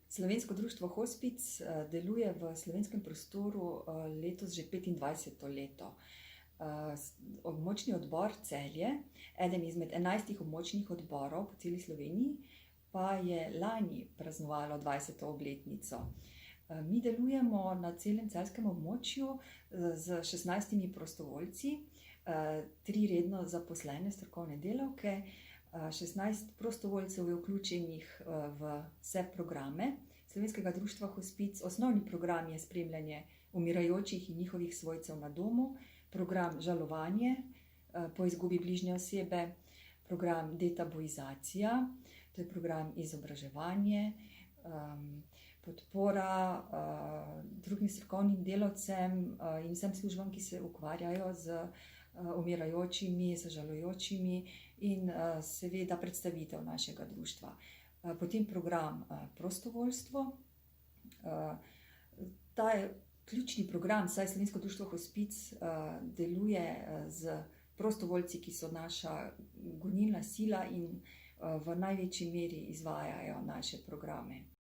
Slovensko društvo Hospic deluje v slovenskem prostoru letos že 25. leto. Območni odbor Celje, eden izmed 11 območnih odborov po celi Sloveniji, pa je lani praznovalo 20. obletnico. Mi delujemo na celem celjskem območju z 16 prostovoljci, 3 redno zaposlene strokovne delavke, 16 prostovoljcev je vključenih v vse programe Slovenskega društva Hospic. Osnovni program je spremljanje umirajočih in njihovih svojcev na domu, program žalovanje po izgubi bližnje osebe, program detabuizacija, to je program izobraževanje, podpora drugim strokovnim delavcem in vsem službam, ki se ukvarjajo z umirajočimi, z žalujočimi in seveda predstavitev našega društva. Potem program prostovoljstvo. Ta je ključni program, saj Slovensko društvo Hospic deluje z prostovoljci, ki so naša gonilna sila in v največji meri izvajajo naše programe.